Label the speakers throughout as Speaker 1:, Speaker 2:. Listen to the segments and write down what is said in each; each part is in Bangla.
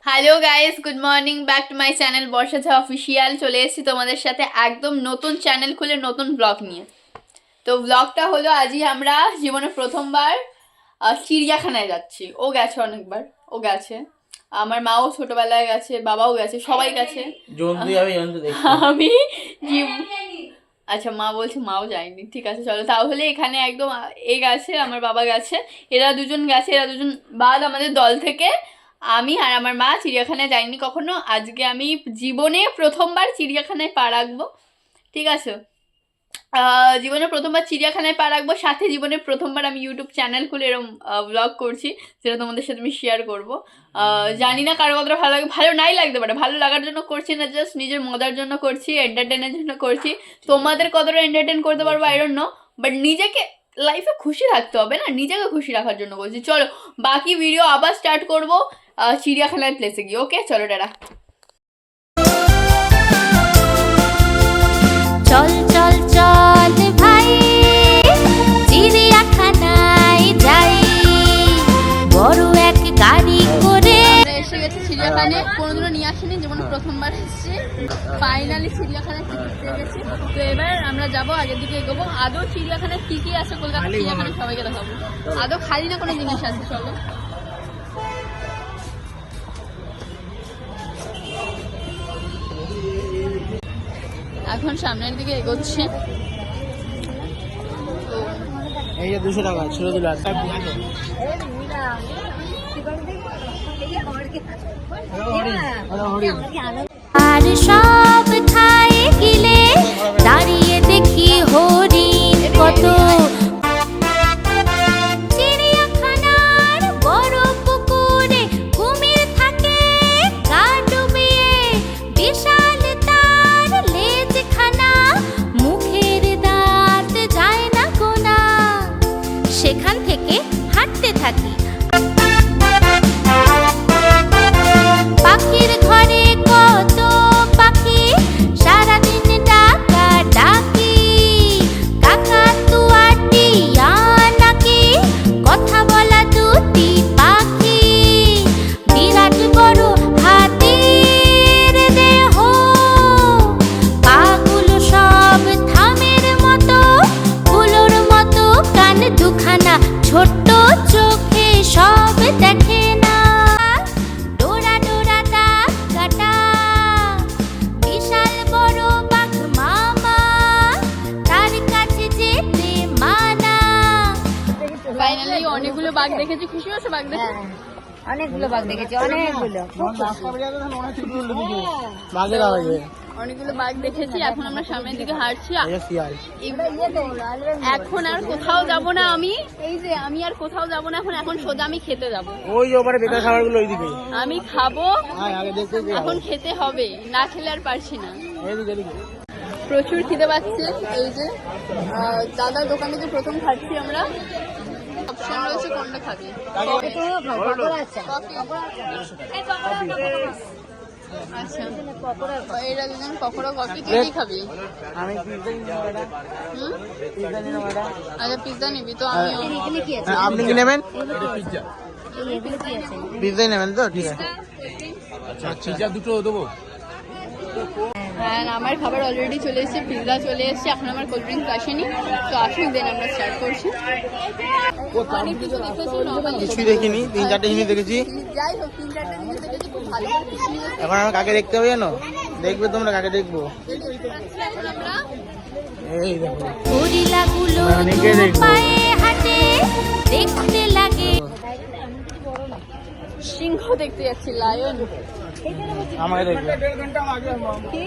Speaker 1: Hello guys, good morning, back to my channel Barsha Jha official. চলে এসেছি তোমাদের সাথে একদম নতুন চ্যানেল খুলে নতুন ব্লগ নিয়ে। তো ব্লগটা হলো আজই আমরা জীবনে প্রথমবার চিড়িয়াখানায় যাচ্ছি। ও গেছে অনেকবার, ও গেছে, আমার মাও ছোটবেলায় গেছে, বাবাও গেছে, সবাই গেছে। আমি আচ্ছা, মা বলছে মাও যায়নি, ঠিক আছে চলো তাহলে। এখানে একদম এ গেছে, আমার বাবা গেছে, এরা দুজন গেছে, এরা দুজন বাদ আমাদের দল থেকে আমি আর আমার মা চিড়িয়াখানায় যাইনি কখনো। আজকে আমি জীবনে প্রথমবার চিড়িয়াখানায় পা রাখবো, ঠিক আছে। জীবনে প্রথমবার চিড়িয়াখানায় পা রাখবো, সাথে জীবনে প্রথমবার আমি ইউটিউব চ্যানেল খুলে এরকম ব্লগ করছি, যেটা তোমাদের সাথে আমি শেয়ার করবো। জানি না কারো কতটা ভালো লাগে, ভালো নাই লাগতে পারে, ভালো লাগার জন্য করছি না, জাস্ট নিজের মজার জন্য করছি, এন্টারটেনের জন্য করছি। তোমাদের কতটা এন্টারটেন করতে পারবো আই ডোন্ট নো, বাট নিজেকে লাইফে খুশি রাখতে হবে না, নিজেকে খুশি রাখার জন্য বলছি। চলো বাকি ভিডিও আবার স্টার্ট করবো চিড়িয়াখানার প্লেসে গিয়ে। ওকে চলো টাটা।
Speaker 2: চল চল চল ভাই চিড়িয়াখানায় যাই, বড় এক গাড়ি করে।
Speaker 1: এসে গেছে চিড়িয়াখানায়, কোনোদিনও নিয়ে আসিনি, জীবনে প্রথমবার এসেছি। ফাইনালি চিড়িয়াখানায় টিকিট পেয়ে গেছি। তো এবার আমরা যাবো, আগের দিকে এগোবো। আদৌ চিড়িয়াখানায় কি কি আছে কলকাতা চিড়িয়াখানায় সবাইকে দেখাবো। আদৌ খালি না কোনো জিনিস আছে, চলো। এখন সামনের দিকে এগোচ্ছি।
Speaker 3: এই যে 200 টাকা ছিল দিল।
Speaker 2: আর সব খাই গিলে দাঁড়িয়ে দেখি হরিণ কত। চিড়িয়াখানার বড় পুকুরে কুমির থাকে গা ডুবিয়ে, বিশাল তার লেজখানা, মুখের দাঁত যায় না গোনা। সেখান থেকে হাঁটতে থাকি, পাখির ঘরে কত পাখি, সারাদিন ডাকা ডাকি, কাকাতুয়া টিয়া নাকি, কথা বলা দুটি পাখি, বিরাট বড় হাতির দেহ, পাগুলো সব থামের মতো, ফুলোর মতো কান দুখানা, ছোট্ট চোখে সব দেখে না, ডোরা ডোরা দাগ কাটা, বিশাল বড় বাঘ মামা, তার কাছে যেতে মানা।
Speaker 1: ফাইনালি অনেকগুলো বাঘ দেখেছি, খুশি হয়েছে বাঘ দেখে?
Speaker 4: অনেকগুলো বাঘ দেখেছি, অনেকগুলো।
Speaker 1: অনেকগুলো বাঘ দেখেছি। এখন আমরা সামনের দিকে হাঁটছি। এখন আর কোথাও যাব না আমি, এই যে আমি আর কোথাও যাব না এখন। এখন সোজা আমি খেতে যাব।
Speaker 3: ওই যে ওপারে বেকার খাবারগুলো ওইদিকে
Speaker 1: আমি খাবো, এখন খেতে হবে, না খেলে আর পারছি না। প্রচুর খিদে পাচ্ছে। এই যে দাদার দোকান থেকে প্রথম খাচ্ছি আমরা। অপশন রয়েছে, কোনটা খাবি? আচ্ছা, এরা দুজন পকোড়া কফি, তুই কি খাবি?
Speaker 3: আমি
Speaker 1: আচ্ছা পিৎজা নিবি তো? আমি
Speaker 3: আপনি কি নেবেন? পিৎজাই নেবেন তো? ঠিক আছে, পিৎজা দুটো দেবো।
Speaker 1: হ্যাঁ, আমার খাবার অলরেডি চলে এসেছে, পিৎজা চলে এসেছে, এখন আমার কোল্ড ড্রিঙ্ক আসেনি। তো আসুন, দেন আমরা স্টার্ট করছি। অনেক কিছু দেখেছি,
Speaker 3: কিছুই দেখিনি, 3-4টে জিনিস দেখেছি।
Speaker 1: যাই হোক 3-4টে জিনিস দেখেছি, খুব ভালো।
Speaker 3: এখন আমি কাকে দেখতে হবে জানো? দেখবে তোমরা কাকে দেখবো?
Speaker 1: এখন আমরা
Speaker 3: এই দেখো,
Speaker 2: গরিলাগুলো
Speaker 3: অনেকে দেখবো।
Speaker 2: পায়ে হাঁটে, দেখতে লাগে।
Speaker 1: সিংহ দেখতে যাচ্ছি, লায়ন।
Speaker 3: আমাকে দেখবে।
Speaker 1: কি?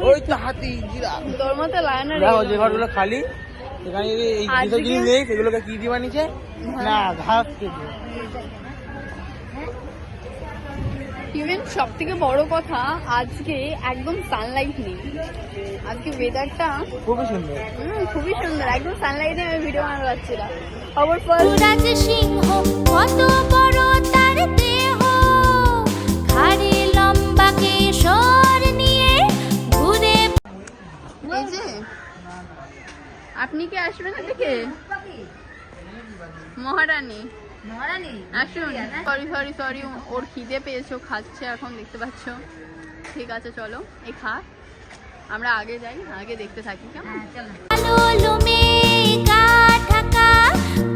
Speaker 3: ওই তো হাতি, জিরাফ।
Speaker 1: তোর মতো লায়নের
Speaker 3: দেখো যে ঘরগুলো খালি, সেখানে যদি এই যেসব জিনিস নেই সেগুলোকে কি দিয়ে বানিয়েছে? না, ঘাস কেটে।
Speaker 1: ইভেন সব থেকে বড় কথা, আজকে একদম সানলাইট নেই। আজকে ওয়েদারটা
Speaker 3: খুবই সুন্দর,
Speaker 1: খুবই সুন্দর, একদম সানলাইটে আমি ভিডিও বানাতে পারছিলাম।
Speaker 2: রাজ সিংহ কত বড় তার দেহ, ঘাড়ে লম্বা কেশর নিয়ে ঘুরে।
Speaker 1: এই যে আপনি কি আসবেন এদিকে? মহারানী সরি সরি ওর খিদে পেয়েছো, খাচ্ছে এখন দেখতে পাচ্ছ। ঠিক আছে চলো এই খা, আমরা আগে যাই, আগে দেখতে থাকি কেমন।
Speaker 2: আলো লোমে গা ঢাকা,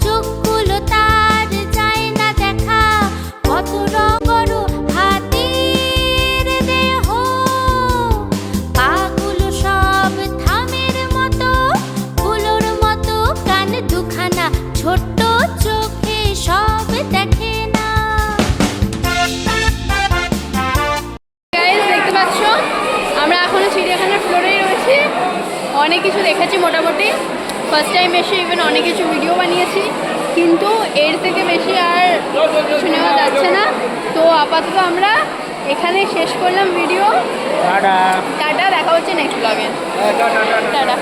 Speaker 2: চোখগুলো তার যায় না দেখা, কত বড় হাতির দেহ, পাগুলো সব থামের মতো, ফুলোর মতো কান দুখানা, ছোট্ট চোখে সব দেখে না।
Speaker 1: গাইস দেখতে পাচ্ছ আমরা এখনো চিড়িয়াখানার ফ্লোরেই রয়েছি, অনেক কিছু দেখেছি মোটামুটি। ফার্স্ট টাইম এসে ইভেন অনেক কিছু ভিডিও বানিয়েছি, কিন্তু এর থেকে বেশি আর কিছু নেওয়া যাচ্ছে না। তো আপাতত আমরা এখানে শেষ করলাম ভিডিও।
Speaker 3: টাটা।
Speaker 1: টাটা, দেখা হচ্ছে নেক্সট ব্লগে।
Speaker 3: টাটা।
Speaker 1: টাটা।